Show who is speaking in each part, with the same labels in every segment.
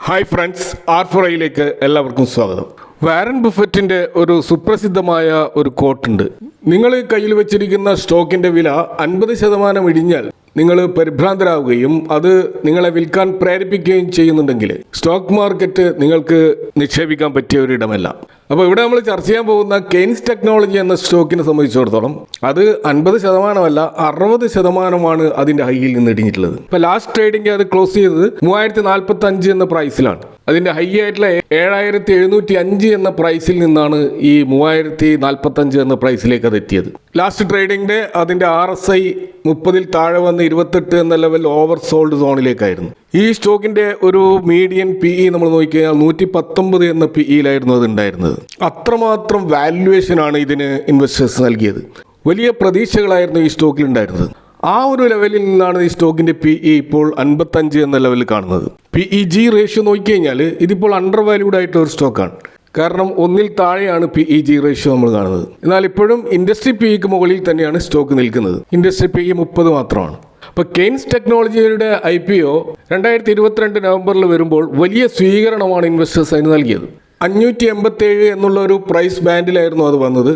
Speaker 1: Hi friends, R4iലേക്ക് എല്ലാവർക്കും സ്വാഗതം. Warren ബഫറ്റിൻ്റെ ഒരു സുപ്രസിദ്ധമായ ഒരു കോട്ടുണ്ട്. നിങ്ങൾ കയ്യിൽ വെച്ചിരിക്കുന്ന സ്റ്റോക്കിൻ്റെ വില 50% ഇടിഞ്ഞാൽ നിങ്ങൾ പരിഭ്രാന്തരാകുകയും അത് നിങ്ങളെ വിൽക്കാൻ പ്രേരിപ്പിക്കുകയും ചെയ്യുന്നുണ്ടെങ്കിൽ സ്റ്റോക്ക് മാർക്കറ്റ് നിങ്ങൾക്ക് നിക്ഷേപിക്കാൻ പറ്റിയ ഒരിടമല്ല. അപ്പോൾ ഇവിടെ നമ്മൾ ചർച്ച ചെയ്യാൻ പോകുന്ന കെയ്ൻസ് ടെക്നോളജി എന്ന സ്റ്റോക്കിനെ സംബന്ധിച്ചിടത്തോളം അത് 50% 60% അതിൻ്റെ ഹൈയിൽ നിന്ന് ഇടിഞ്ഞിട്ടുള്ളത്. ഇപ്പോൾ ലാസ്റ്റ് ട്രേഡിംഗ് അത് ക്ലോസ് ചെയ്തത് 3045 എന്ന പ്രൈസിലാണ്. അതിൻ്റെ ഹൈ ആയിട്ടുള്ള 7705 എന്ന പ്രൈസിൽ നിന്നാണ് ഈ 3045 എന്ന പ്രൈസിലേക്ക് അത് എത്തിയത്. ലാസ്റ്റ് ട്രേഡിംഗിൻ്റെ അതിൻ്റെ RSI 30 താഴെ വന്ന് 28 എന്ന ലെവൽ ഓവർ സോൾഡ് സോണിലേക്കായിരുന്നു. ഈ സ്റ്റോക്കിൻ്റെ ഒരു മീഡിയൻ PE നമ്മൾ നോക്കിക്കഴിഞ്ഞാൽ 119 എന്ന PEയിലായിരുന്നു അത് ഉണ്ടായിരുന്നത്. അത്രമാത്രം വാല്യുവേഷനാണ് ഇതിന് ഇൻവെസ്റ്റേഴ്സ് നൽകിയത്. വലിയ പ്രതീക്ഷകളായിരുന്നു ഈ സ്റ്റോക്കിൽ ഉണ്ടായിരുന്നത്. ആ ഒരു ലെവലിൽ നിന്നാണ് ഈ സ്റ്റോക്കിൻ്റെ PE ഇപ്പോൾ 55 എന്ന ലെവലിൽ കാണുന്നത്. PEG റേഷ്യോ നോക്കിക്കഴിഞ്ഞാൽ ഇതിപ്പോൾ അണ്ടർ വാല്യൂഡ് ആയിട്ടുള്ള ഒരു സ്റ്റോക്കാണ്. കാരണം 1 താഴെയാണ് PEG റേഷ്യോ നമ്മൾ കാണുന്നത്. എന്നാൽ ഇപ്പോഴും ഇൻഡസ്ട്രി PEക്ക് മുകളിൽ തന്നെയാണ് സ്റ്റോക്ക് നിൽക്കുന്നത്. ഇൻഡസ്ട്രി PE 30 മാത്രമാണ്. അപ്പോൾ കെയ്ൻസ് ടെക്നോളജിയുടെ IPO 2022 നവംബറിൽ വരുമ്പോൾ വലിയ സ്വീകരണമാണ് ഇൻവെസ്റ്റേഴ്സ് അതിന് നൽകിയത്. 587 എന്നുള്ള ഒരു പ്രൈസ് ബാൻഡിലായിരുന്നു അത് വന്നത്.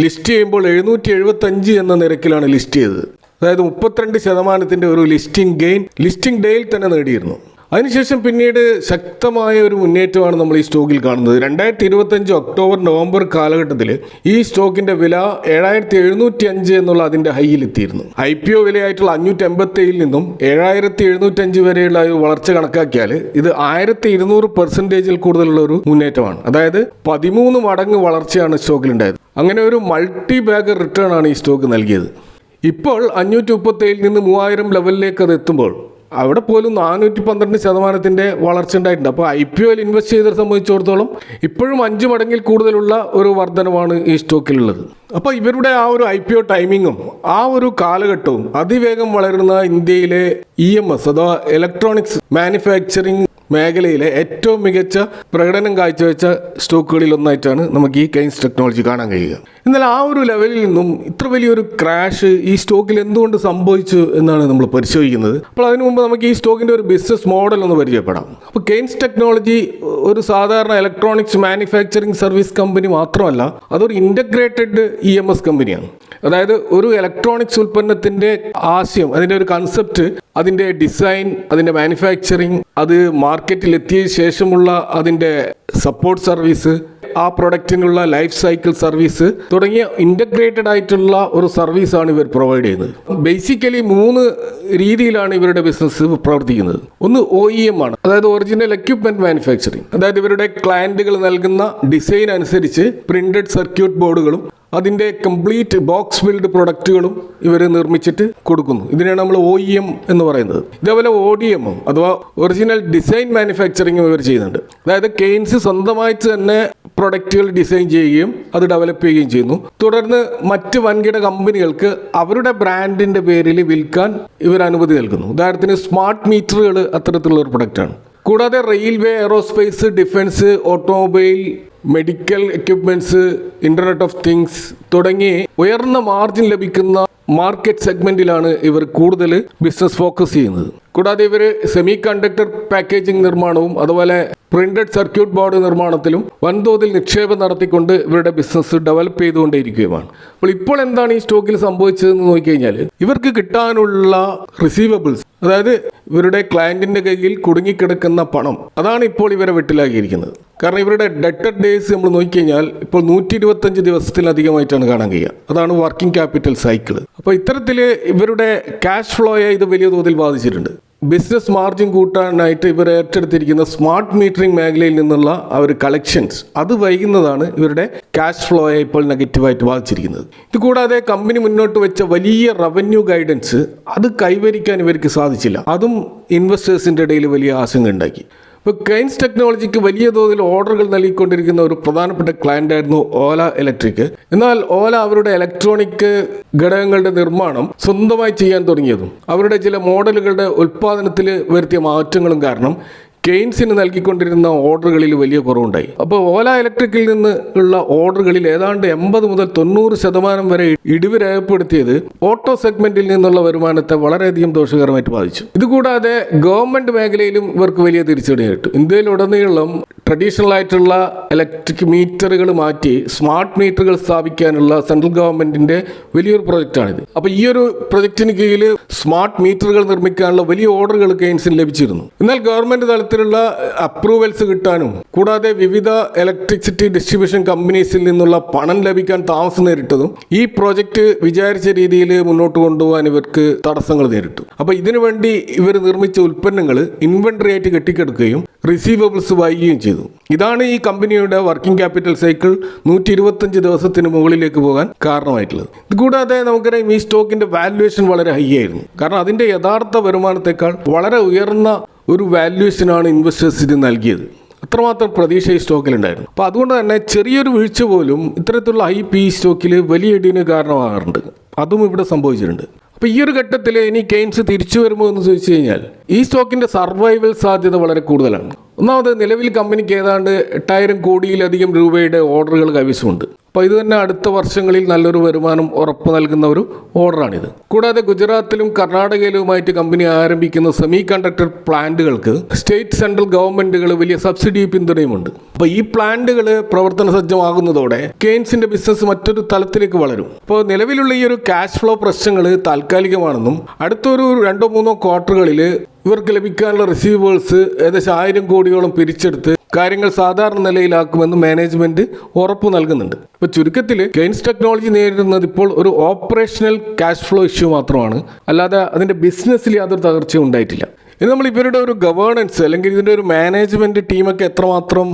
Speaker 1: ലിസ്റ്റ് ചെയ്യുമ്പോൾ 775 എന്ന നിരക്കിലാണ് ലിസ്റ്റ് ചെയ്തത്. അതായത് 32% ഒരു ലിസ്റ്റിംഗ് ഡേയിൽ തന്നെ നേടിയിരുന്നു. അതിനുശേഷം പിന്നീട് ശക്തമായ ഒരു മുന്നേറ്റമാണ് നമ്മൾ ഈ സ്റ്റോക്കിൽ കാണുന്നത്. 2025 ഒക്ടോബർ നവംബർ കാലഘട്ടത്തിൽ ഈ സ്റ്റോക്കിൻ്റെ വില 7705 എന്നുള്ള അതിൻ്റെ ഹൈയിലെത്തിയിരുന്നു. IPO വിലയായിട്ടുള്ള 587 നിന്നും 7705 വരെയുള്ള ഒരു വളർച്ച കണക്കാക്കിയാൽ ഇത് 1200% കൂടുതലുള്ള ഒരു മുന്നേറ്റമാണ്. അതായത് 13 മടങ്ങ് വളർച്ചയാണ് സ്റ്റോക്കിലുണ്ടായത്. അങ്ങനെ ഒരു മൾട്ടി ബാഗർ റിട്ടേൺ ആണ് ഈ സ്റ്റോക്ക് നൽകിയത്. ഇപ്പോൾ 537 നിന്ന് 3000 ലെവലിലേക്ക് അത് എത്തുമ്പോൾ അവിടെ പോലും 412% വളർച്ച ഉണ്ടായിട്ടുണ്ട്. അപ്പോൾ IPOയിൽ ഇൻവെസ്റ്റ് ചെയ്തവരെ സംബന്ധിച്ചിടത്തോളം ഇപ്പോഴും 5 മടങ്ങിൽ കൂടുതലുള്ള ഒരു വർധനമാണ് ഈ സ്റ്റോക്കിലുള്ളത്. അപ്പോൾ ഇവരുടെ ആ ഒരു IPO ടൈമിങ്ങും ആ ഒരു കാലഘട്ടവും അതിവേഗം വളരുന്ന ഇന്ത്യയിലെ EMS അഥവാ ഇലക്ട്രോണിക്സ് മാനുഫാക്ചറിങ് മേഖലയിലെ ഏറ്റവും മികച്ച പ്രകടനം കാഴ്ചവെച്ച സ്റ്റോക്കുകളിൽ ഒന്നായിട്ടാണ് നമുക്ക് ഈ കെയ്ൻസ് ടെക്നോളജി കാണാൻ കഴിയുക. എന്നാൽ ആ ഒരു ലെവലിൽ നിന്നും ഇത്ര വലിയൊരു ക്രാഷ് ഈ സ്റ്റോക്കിൽ എന്തുകൊണ്ട് സംഭവിച്ചു എന്നാണ് നമ്മൾ പരിശോധിക്കുന്നത്. അപ്പോൾ അതിനു മുമ്പ് നമുക്ക് ഈ സ്റ്റോക്കിൻ്റെ ഒരു ബിസിനസ് മോഡൽ ഒന്ന് പരിചയപ്പെടാം. അപ്പോൾ കെയ്ൻസ് ടെക്നോളജി ഒരു സാധാരണ ഇലക്ട്രോണിക്സ് മാനുഫാക്ചറിങ് സർവീസ് കമ്പനി മാത്രമല്ല, അതൊരു ഇൻ്റഗ്രേറ്റഡ് EMS കമ്പനിയാണ്. അതായത് ഒരു ഇലക്ട്രോണിക്സ് ഉൽപ്പന്നത്തിൻ്റെ ആശയം, അതിൻ്റെ ഒരു കൺസെപ്റ്റ്, അതിൻ്റെ ഡിസൈൻ, അതിൻ്റെ മാനുഫാക്ചറിങ്, അത് മാർക്കറ്റിൽ എത്തിയ ശേഷമുള്ള അതിൻ്റെ സപ്പോർട്ട് സർവീസ്, ആ പ്രൊഡക്റ്റിനുള്ള ലൈഫ് സൈക്കിൾ സർവീസ് തുടങ്ങിയ ഇൻ്റഗ്രേറ്റഡ് ആയിട്ടുള്ള ഒരു സർവീസാണ് ഇവർ പ്രൊവൈഡ് ചെയ്യുന്നത്. ബേസിക്കലി 3 രീതിയിലാണ് ഇവരുടെ ബിസിനസ് പ്രവർത്തിക്കുന്നത്. ഒന്ന് OEM ആണ്, അതായത് ഒറിജിനൽ എക്യുപ്മെൻറ്റ് മാനുഫാക്ചറിങ്. അതായത് ഇവരുടെ ക്ലയൻറ്റുകൾ നൽകുന്ന ഡിസൈൻ അനുസരിച്ച് പ്രിൻറ്റഡ് സർക്യൂട്ട് ബോർഡുകളും അതിൻ്റെ കംപ്ലീറ്റ് ബോക്സ് ബിൽഡ് പ്രൊഡക്റ്റുകളും ഇവർ നിർമ്മിച്ചിട്ട് കൊടുക്കുന്നു. ഇതിനാണ് നമ്മൾ OEM എന്ന് പറയുന്നത്. ഇതേപോലെ ODM അഥവാ ഒറിജിനൽ ഡിസൈൻ മാനുഫാക്ചറിങ്ങും ഇവർ ചെയ്യുന്നുണ്ട്. അതായത് കെയ്ൻസ് സ്വന്തമായിട്ട് തന്നെ പ്രൊഡക്റ്റുകൾ ഡിസൈൻ ചെയ്യുകയും അത് ഡെവലപ്പ് ചെയ്യുകയും ചെയ്യുന്നു. തുടർന്ന് മറ്റ് വൻകിട കമ്പനികൾക്ക് അവരുടെ ബ്രാൻഡിൻ്റെ പേരിൽ വിൽക്കാൻ ഇവർ അനുമതി നൽകുന്നു. ഉദാഹരണത്തിന് സ്മാർട്ട് മീറ്ററുകൾ അത്തരത്തിലുള്ള ഒരു പ്രൊഡക്റ്റാണ്. കൂടാതെ railway, aerospace, defence, automobile, medical equipments, internet of things തുടങ്ങി ഉയർന്ന മാർജിൻ ലഭിക്കുന്ന മാർക്കറ്റ് സെഗ്മെൻറ്റിലാണ് ഇവർ കൂടുതൽ ബിസിനസ് ഫോക്കസ് ചെയ്യുന്നത്. കൂടാതെ ഇവർ സെമി കണ്ടക്ടർ പാക്കേജിംഗ് നിർമ്മാണവും അതുപോലെ പ്രിന്റഡ് സർക്യൂട്ട് ബോർഡ് നിർമ്മാണത്തിലും വൻതോതിൽ നിക്ഷേപം നടത്തിക്കൊണ്ട് ഇവരുടെ ബിസിനസ് ഡെവലപ്പ് ചെയ്തുകൊണ്ടേയിരിക്കുകയാണ്. അപ്പോൾ ഇപ്പോൾ എന്താണ് ഈ സ്റ്റോക്കിൽ സംഭവിച്ചതെന്ന് നോക്കിക്കഴിഞ്ഞാൽ ഇവർക്ക് കിട്ടാനുള്ള റിസീവബിൾസ്, അതായത് ഇവരുടെ ക്ലയൻറ്റിൻ്റെ കയ്യിൽ കുടുങ്ങിക്കിടക്കുന്ന പണം, അതാണ് ഇപ്പോൾ ഇവരെ വെട്ടിലാക്കിയിരിക്കുന്നത്. കാരണം ഇവരുടെ ഡെറ്റർ ഡേയ്സ് നമ്മൾ നോക്കിക്കഴിഞ്ഞാൽ ഇപ്പോൾ 125 ദിവസത്തിലധികമായിട്ടാണ് കാണാൻ കഴിയുക. അതാണ് വർക്കിംഗ് ക്യാപിറ്റൽ സൈക്കിൾ. അപ്പോൾ ഇത്തരത്തിൽ ഇവരുടെ ക്യാഷ് ഫ്ലോയെ ഇത് വലിയ തോതിൽ ബാധിച്ചിട്ടുണ്ട്. ബിസിനസ് മാർജിൻ കൂട്ടാനായിട്ട് ഇവർ ഏറ്റെടുത്തിരിക്കുന്ന സ്മാർട്ട് മീറ്ററിംഗ് മേഖലയിൽ നിന്നുള്ള ആ ഒരു കളക്ഷൻസ് അത് വൈകുന്നതാണ് ഇവരുടെ ക്യാഷ് ഫ്ലോയെ ഇപ്പോൾ നെഗറ്റീവായിട്ട് ബാധിച്ചിരിക്കുന്നത്. ഇത് കൂടാതെ കമ്പനി മുന്നോട്ട് വെച്ച വലിയ റവന്യൂ ഗൈഡൻസ് അത് കൈവരിക്കാൻ ഇവർക്ക് സാധിച്ചില്ല. അതും ഇൻവെസ്റ്റേഴ്സിൻ്റെ ഇടയിൽ വലിയ ആശങ്ക ഉണ്ടാക്കി. ഇപ്പോൾ കെയ്ൻസ് ടെക്നോളജിക്ക് വലിയ തോതിൽ ഓർഡറുകൾ നൽകിക്കൊണ്ടിരിക്കുന്ന ഒരു പ്രധാനപ്പെട്ട ക്ലയൻ്റ് ആയിരുന്നു ഓല ഇലക്ട്രിക്. എന്നാൽ ഓല അവരുടെ ഇലക്ട്രോണിക് ഘടകങ്ങളുടെ നിർമ്മാണം സ്വന്തമായി ചെയ്യാൻ തുടങ്ങിയതും അവരുടെ ചില മോഡലുകളുടെ ഉൽപ്പാദനത്തിൽ വരുത്തിയ മാറ്റങ്ങളും കാരണം കെയ്ൻസിന് നൽകിക്കൊണ്ടിരുന്ന ഓർഡറുകളിൽ വലിയ കുറവുണ്ടായി. അപ്പോൾ ഓല ഇലക്ട്രിക്കിൽ നിന്ന് ഉള്ള ഓർഡറുകളിൽ ഏതാണ്ട് 80 മുതൽ 90% വരെ ഇടിവ് രേഖപ്പെടുത്തിയത് ഓട്ടോ സെഗ്മെന്റിൽ നിന്നുള്ള വരുമാനത്തെ വളരെയധികം ദോഷകരമായിട്ട് ബാധിച്ചു. ഇതുകൂടാതെ ഗവൺമെന്റ് മേഖലയിലും ഇവർക്ക് വലിയ തിരിച്ചടി നേരിട്ടു. ഇന്ത്യയിലുടനീളം ട്രഡീഷണൽ ആയിട്ടുള്ള ഇലക്ട്രിക് മീറ്ററുകൾ മാറ്റി സ്മാർട്ട് മീറ്ററുകൾ സ്ഥാപിക്കാനുള്ള സെൻട്രൽ ഗവൺമെന്റിന്റെ വലിയൊരു പ്രൊജക്റ്റാണിത്. അപ്പോൾ ഈ ഒരു പ്രൊജക്റ്റിന് കീഴിൽ സ്മാർട്ട് മീറ്ററുകൾ നിർമ്മിക്കാനുള്ള വലിയ ഓർഡറുകൾ കെയ്ൻസിന് ലഭിച്ചിരുന്നു. എന്നാൽ ഗവൺമെന്റ് തലത്തിലുള്ള അപ്രൂവൽസ് കിട്ടാനും കൂടാതെ വിവിധ ഇലക്ട്രിസിറ്റി ഡിസ്ട്രിബ്യൂഷൻ കമ്പനീസിൽ നിന്നുള്ള പണം ലഭിക്കാൻ താമസം നേരിട്ടതും ഈ പ്രോജക്റ്റ് വിചാരിച്ച രീതിയിൽ മുന്നോട്ട് കൊണ്ടുപോകാൻ ഇവർക്ക് തടസ്സങ്ങൾ നേരിട്ടു. അപ്പോൾ ഇതിനു വേണ്ടി ഇവർ നിർമ്മിച്ച ഉൽപ്പന്നങ്ങൾ ഇൻവെന്ററി ആയിട്ട് കെട്ടിക്കെടുക്കുകയും റിസീവബിൾസ് വൈകുകയും ചെയ്തു. ഇതാണ് ഈ കമ്പനിയുടെ വർക്കിംഗ് ക്യാപിറ്റൽ സൈക്കിൾ 125 ദിവസത്തിന് മുകളിലേക്ക് പോകാൻ കാരണമായിട്ടുള്ളത്. ഇതുകൂടാതെ നമുക്കറിയാം ഈ സ്റ്റോക്കിന്റെ വാല്യുവേഷൻ വളരെ ഹൈ ആയിരുന്നു. കാരണം അതിന്റെ യഥാർത്ഥ വരുമാനത്തെക്കാൾ വളരെ ഉയർന്ന ഒരു വാല്യുവേഷനാണ് ഇൻവെസ്റ്റേഴ്സ് ഇത് നൽകിയത്. അത്രമാത്രം പ്രതീക്ഷ ഈ സ്റ്റോക്കിലുണ്ടായിരുന്നു. അപ്പോൾ അതുകൊണ്ട് തന്നെ ചെറിയൊരു വീഴ്ച പോലും ഇത്തരത്തിലുള്ള ഹൈ പി സ്റ്റോക്കിൽ വലിയ ഇടിവിന് കാരണമാകാറുണ്ട്. അതും ഇവിടെ സംഭവിച്ചിട്ടുണ്ട്. അപ്പോൾ ഈ ഒരു ഘട്ടത്തിൽ ഇനി കെയ്ൻസ് തിരിച്ചു വരുമോ എന്ന് ചോദിച്ചു കഴിഞ്ഞാൽ ഈ സ്റ്റോക്കിന്റെ സർവൈവൽ സാധ്യത വളരെ കൂടുതലാണ്. ഒന്നാമത് നിലവിൽ കമ്പനിക്ക് ഏതാണ്ട് 8000 കോടിയിലധികം രൂപയുടെ ഓർഡറുകൾ കൈവശമുണ്ട്. അപ്പോൾ ഇത് തന്നെ അടുത്ത വർഷങ്ങളിൽ നല്ലൊരു വരുമാനം ഉറപ്പ് നൽകുന്ന ഒരു ഓർഡറാണിത്. കൂടാതെ ഗുജറാത്തിലും കർണാടകയിലുമായിട്ട് കമ്പനി ആരംഭിക്കുന്ന സെമി കണ്ടക്ടർ പ്ലാന്റുകൾക്ക് സ്റ്റേറ്റ് സെൻട്രൽ ഗവൺമെന്റുകൾ വലിയ സബ്സിഡി പിന്തുണയുമുണ്ട്. അപ്പോൾ ഈ പ്ലാന്റുകൾ പ്രവർത്തന സജ്ജമാകുന്നതോടെ കെയ്ൻസിന്റെ ബിസിനസ് മറ്റൊരു തലത്തിലേക്ക് വളരും. അപ്പോൾ നിലവിലുള്ള ഈ ഒരു ക്യാഷ് ഫ്ലോ പ്രശ്നങ്ങൾ താൽക്കാലികമാണെന്നും അടുത്തൊരു 2-3 ക്വാർട്ടറുകളിൽ ഇവർക്ക് ലഭിക്കാനുള്ള റിസീവേഴ്സ് ഏകദേശം 1000 കോടിയോളം പിരിച്ചെടുത്ത് കാര്യങ്ങൾ സാധാരണ നിലയിലാക്കുമെന്ന് മാനേജ്മെന്റ് ഉറപ്പ് നൽകുന്നുണ്ട്. ഇപ്പോൾ ചുരുക്കത്തിൽ കെയ്ൻസ് ടെക്നോളജി നേരിടുന്നത് ഇപ്പോൾ ഒരു ഓപ്പറേഷണൽ ക്യാഷ് ഫ്ലോ ഇഷ്യൂ മാത്രമാണ്, അല്ലാതെ അതിന്റെ ബിസിനസ്സിൽ യാതൊരു തകർച്ചയും ഉണ്ടായിട്ടില്ല. ഇനി നമ്മൾ ഇവരുടെ ഒരു ഗവേണൻസ് അല്ലെങ്കിൽ ഇതിന്റെ ഒരു മാനേജ്മെന്റ് ടീമൊക്കെ എത്രമാത്രം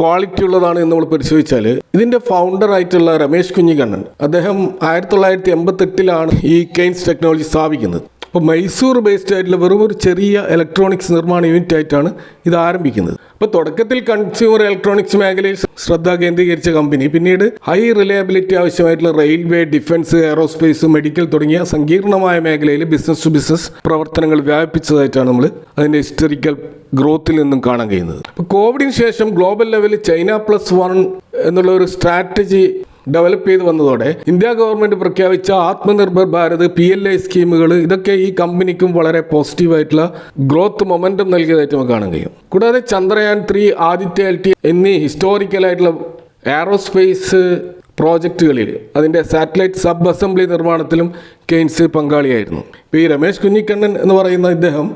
Speaker 1: ക്വാളിറ്റി ഉള്ളതാണ് എന്ന് നമ്മൾ പരിശോധിച്ചാൽ ഇതിന്റെ ഫൗണ്ടർ ആയിട്ടുള്ള രമേശ് കുഞ്ഞിക്കണ്ണൻ അദ്ദേഹം 1988 ഈ കെയ്ൻസ് ടെക്നോളജി സ്ഥാപിക്കുന്നത്. അപ്പോൾ മൈസൂർ ബേസ്ഡ് ആയിട്ടുള്ള വെറും ഒരു ചെറിയ ഇലക്ട്രോണിക്സ് നിർമ്മാണ യൂണിറ്റ് ആയിട്ടാണ് ഇത് ആരംഭിക്കുന്നത്. അപ്പോൾ തുടക്കത്തിൽ കൺസ്യൂമർ ഇലക്ട്രോണിക്സ് മേഖലയിൽ ശ്രദ്ധ കേന്ദ്രീകരിച്ച കമ്പനി പിന്നീട് ഹൈ റിലയബിലിറ്റി ആവശ്യമായിട്ടുള്ള റെയിൽവേ, ഡിഫൻസ്, എയറോസ്പേസ്, മെഡിക്കൽ തുടങ്ങിയ സങ്കീർണമായ മേഖലയിൽ ബിസിനസ് ടു ബിസിനസ് പ്രവർത്തനങ്ങൾ വ്യാപിപ്പിച്ചതായിട്ടാണ് നമ്മൾ അതിൻ്റെ ഹിസ്റ്ററിക്കൽ ഗ്രോത്തിൽ നിന്നും കാണാൻ കഴിയുന്നത്. അപ്പോൾ കോവിഡിന് ശേഷം ഗ്ലോബൽ ലെവലിൽ China+1 എന്നുള്ള ഒരു സ്ട്രാറ്റജി ഡെവലപ്പ് ചെയ്ത് വന്നതോടെ ഇന്ത്യ ഗവൺമെന്റ് പ്രഖ്യാപിച്ച ആത്മനിർഭർ ഭാരത് PLI സ്കീമുകൾ ഇതൊക്കെ ഈ കമ്പനിക്കും വളരെ പോസിറ്റീവായിട്ടുള്ള ഗ്രോത്ത് മൊമെന്റം നൽകിയതായിട്ട് നമുക്ക് കാണാൻ കഴിയും. കൂടാതെ ചന്ദ്രയാൻ 3, ആദിത്യ LT എന്നീ ഹിസ്റ്റോറിക്കലായിട്ടുള്ള എയറോസ്പേസ് പ്രോജക്റ്റുകളിൽ അതിൻ്റെ സാറ്റലൈറ്റ് സബ് അസംബ്ലി നിർമ്മാണത്തിലും കെയ്ൻസ് പങ്കാളിയായിരുന്നു. ഇപ്പോൾ ഈ രമേശ് കുഞ്ഞിക്കണ്ണൻ എന്ന് പറയുന്ന ഇദ്ദേഹം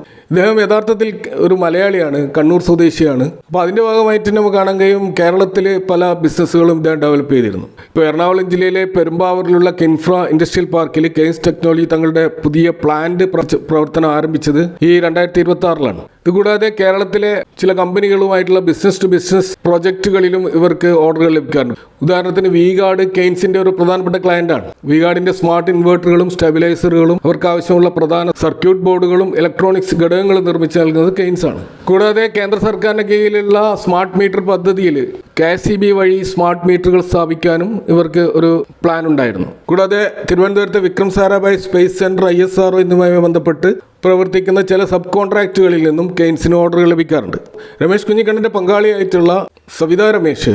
Speaker 1: യഥാർത്ഥത്തിൽ ഒരു മലയാളിയാണ്, കണ്ണൂർ സ്വദേശിയാണ്. അപ്പോൾ അതിൻ്റെ ഭാഗമായിട്ട് നമുക്ക് കാണാൻ കഴിയും കേരളത്തിൽ പല ബിസിനസ്സുകളും ഇദ്ദേഹം ഡെവലപ്പ് ചെയ്തിരുന്നു. ഇപ്പോൾ എറണാകുളം ജില്ലയിലെ പെരുമ്പാവൂരിലുള്ള കിൻഫ്ര ഇൻഡസ്ട്രിയൽ പാർക്കിൽ കെയ്ൻസ് ടെക്നോളജി തങ്ങളുടെ പുതിയ പ്ലാന്റ് പ്രവർത്തനം ആരംഭിച്ചത് ഈ 2026 ഇതുകൂടാതെ കേരളത്തിലെ ചില കമ്പനികളുമായിട്ടുള്ള ബിസിനസ് ടു ബിസിനസ് പ്രോജക്റ്റുകളിലും ഇവർക്ക് ഓർഡറുകൾ ലഭിക്കാറുണ്ട്. ഉദാഹരണത്തിന് വി-ഗാർഡ് കെയ്ൻസിന്റെ ഒരു പ്രധാനപ്പെട്ട ക്ലയന്റാണ്. വി-ഗാർഡിന്റെ സ്മാർട്ട് ഇൻവേർട്ടറുകളും സ്റ്റെബിലൈസറുകളും അവർക്ക് ആവശ്യമുള്ള പ്രധാന സർക്യൂട്ട് ബോർഡുകളും ഇലക്ട്രോണിക്സ് ഘടകങ്ങളും നിർമ്മിച്ച് നൽകുന്നത് കെയ്ൻസ് ആണ്. കൂടാതെ കേന്ദ്ര സർക്കാരിന്റെ കീഴിലുള്ള സ്മാർട്ട് മീറ്റർ പദ്ധതിയിൽ KSEB വഴി സ്മാർട്ട് മീറ്ററുകൾ സ്ഥാപിക്കാനും ഇവർക്ക് ഒരു പ്ലാൻ ഉണ്ടായിരുന്നു. കൂടാതെ തിരുവനന്തപുരത്തെ Vikram Sarabhai space centre ISRO എന്നിവയുമായി ബന്ധപ്പെട്ട് പ്രവർത്തിക്കുന്ന ചില സബ് കോൺട്രാക്റ്റുകളിൽ നിന്നും കെയ്ൻസിന് ഓർഡറുകൾ ലഭിക്കാറുണ്ട്. രമേശ് കുഞ്ഞിക്കണ്ണന്റെ പങ്കാളിയായിട്ടുള്ള സവിത രമേശ്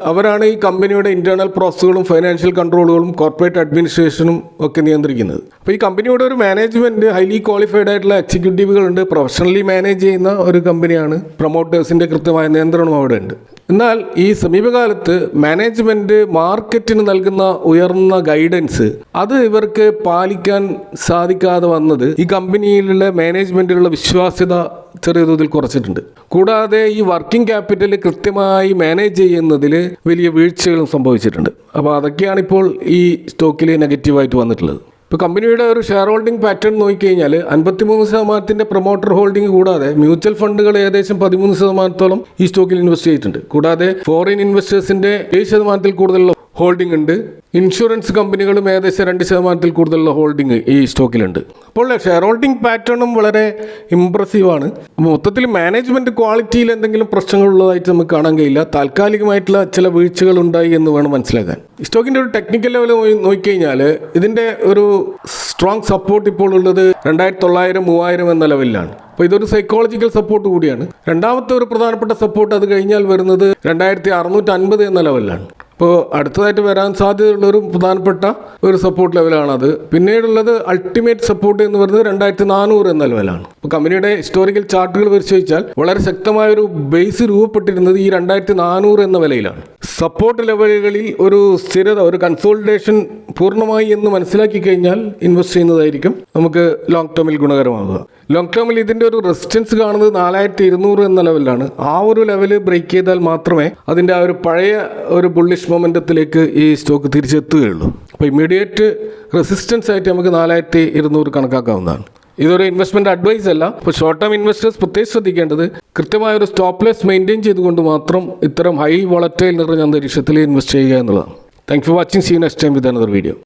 Speaker 1: അവരാണ് ഈ കമ്പനിയുടെ ഇന്റേണൽ പ്രോസസ്സുകളും ഫൈനാൻഷ്യൽ കൺട്രോളുകളും കോർപ്പറേറ്റ് അഡ്മിനിസ്ട്രേഷനും ഒക്കെ നിയന്ത്രിക്കുന്നത്. അപ്പോൾ ഈ കമ്പനിയുടെ ഒരു മാനേജ്മെന്റ് ഹൈലി ക്വാളിഫൈഡ് ആയിട്ടുള്ള എക്സിക്യൂട്ടീവുകളുണ്ട്, പ്രൊഫഷണലി മാനേജ് ചെയ്യുന്ന ഒരു കമ്പനിയാണ്. പ്രൊമോട്ടേഴ്സിന്റെ കൃത്യമായ നിയന്ത്രണം അവിടെ ഉണ്ട്. എന്നാൽ ഈ സമീപകാലത്ത് മാനേജ്മെന്റ് മാർക്കറ്റിന് നൽകുന്ന ഉയർന്ന ഗൈഡൻസ് അത് ഇവർക്ക് പാലിക്കാൻ സാധിക്കാതെ വന്നത് ഈ കമ്പനിയിലുള്ള മാനേജ്മെന്റിലുള്ള വിശ്വാസ്യത ചെറിയ തോതിൽ കുറച്ചിട്ടുണ്ട്. കൂടാതെ ഈ വർക്കിംഗ് ക്യാപിറ്റൽ കൃത്യമായി മാനേജ് ചെയ്യുന്നതിൽ വലിയ വീഴ്ചകളും സംഭവിച്ചിട്ടുണ്ട്. അപ്പോൾ അതൊക്കെയാണ് ഇപ്പോൾ ഈ സ്റ്റോക്കിൽ നെഗറ്റീവായിട്ട് വന്നിട്ടുള്ളത്. ഇപ്പോൾ കമ്പനിയുടെ ഒരു ഷെയർ ഹോൾഡിംഗ് പാറ്റേൺ നോക്കിക്കഴിഞ്ഞാൽ 53% പ്രൊമോട്ടർ ഹോൾഡിംഗ് കൂടാതെ മ്യൂച്വൽ ഫണ്ടുകൾ ഏകദേശം 13% ഈ സ്റ്റോക്കിൽ ഇൻവെസ്റ്റ് ചെയ്തിട്ടുണ്ട്. കൂടാതെ ഫോറിൻ ഇൻവെസ്റ്റേഴ്സിന്റെ 7% കൂടുതലുള്ള ഹോൾഡിംഗ് ഉണ്ട്. ഇൻഷുറൻസ് കമ്പനികളും ഏകദേശം 2% കൂടുതലുള്ള ഹോൾഡിംഗ് ഈ സ്റ്റോക്കിലുണ്ട്. അപ്പോൾ ഷെയർ ഹോൾഡിംഗ് പാറ്റേണും വളരെ ഇമ്പ്രസീവാണ്. മൊത്തത്തിൽ മാനേജ്മെൻറ്റ് ക്വാളിറ്റിയിൽ എന്തെങ്കിലും പ്രശ്നങ്ങളുള്ളതായിട്ട് നമുക്ക് കാണാൻ കഴിയില്ല. താൽക്കാലികമായിട്ടുള്ള ചില വീഴ്ചകൾ ഉണ്ടായി എന്ന് വേണം മനസ്സിലാക്കാൻ. ഈ സ്റ്റോക്കിൻ്റെ ഒരു ടെക്നിക്കൽ ലെവൽ നോക്കിക്കഴിഞ്ഞാൽ ഇതിൻ്റെ ഒരു സ്ട്രോങ് സപ്പോർട്ട് ഇപ്പോൾ ഉള്ളത് 2900-3000 എന്ന ലെവലിലാണ്. അപ്പോൾ ഇതൊരു സൈക്കോളജിക്കൽ സപ്പോർട്ട് കൂടിയാണ്. രണ്ടാമത്തെ ഒരു പ്രധാനപ്പെട്ട സപ്പോർട്ട് അത് കഴിഞ്ഞാൽ വരുന്നത് 2650 എന്ന ലെവലിലാണ്. അപ്പോൾ അടുത്തതായിട്ട് വരാൻ സാധ്യതയുള്ള ഒരു പ്രധാനപ്പെട്ട ഒരു സപ്പോർട്ട് ലെവലാണത്. പിന്നീടുള്ളത് അൾട്ടിമേറ്റ് സപ്പോർട്ട് എന്ന് പറയുന്നത് 2400 എന്ന ലെവലാണ്. അപ്പോൾ കമ്പനിയുടെ ഹിസ്റ്റോറിക്കൽ ചാർട്ടുകൾ പരിശോധിച്ചാൽ വളരെ ശക്തമായൊരു ബേസ് രൂപപ്പെട്ടിരുന്നത് ഈ 2400 എന്ന വിലയിലാണ്. സപ്പോർട്ട് ലെവലുകളിൽ ഒരു സ്ഥിരത, ഒരു കൺസോളിഡേഷൻ പൂർണ്ണമായി എന്ന് മനസ്സിലാക്കി കഴിഞ്ഞാൽ ഇൻവെസ്റ്റ് ചെയ്യുന്നതായിരിക്കും നമുക്ക് ലോങ് ടേമിൽ ഗുണകരമാകുക. ലോങ് ടേമിൽ ഇതിൻ്റെ ഒരു റെസിസ്റ്റൻസ് കാണുന്നത് 4200 എന്ന ലെവലിലാണ്. ആ ഒരു ലെവല് ബ്രേക്ക് ചെയ്താൽ മാത്രമേ അതിൻ്റെ ആ ഒരു പഴയ ഒരു ബുള്ളിഷ് മൊമെൻറ്റത്തിലേക്ക് ഈ സ്റ്റോക്ക് തിരിച്ചെത്തുകയുള്ളൂ. അപ്പോൾ ഇമ്മീഡിയറ്റ് റെസിസ്റ്റൻസ് ആയിട്ട് നമുക്ക് 4200 കണക്കാക്കാവുന്നതാണ്. ഇതൊരു ഇൻവെസ്റ്റ്മെൻറ്റ് അഡ്വൈസ് അല്ല. ഇപ്പോൾ ഷോർട്ട് ടേം ഇൻവെസ്റ്റേഴ്സ് പ്രത്യേകിച്ച് ശ്രദ്ധിക്കേണ്ടത് കൃത്യമായ ഒരു സ്റ്റോപ്പ് ലോസ് മെയിൻറ്റെയിൻ ചെയ്തുകൊണ്ട് മാത്രം ഇത്തരം ഹൈ വോളറ്റൈൽ നിറഞ്ഞ അന്തരീക്ഷത്തിൽ ഇൻവെസ്റ്റ് ചെയ്യുക എന്നുള്ളതാണ്. Thank you for watching. See you next time with another video.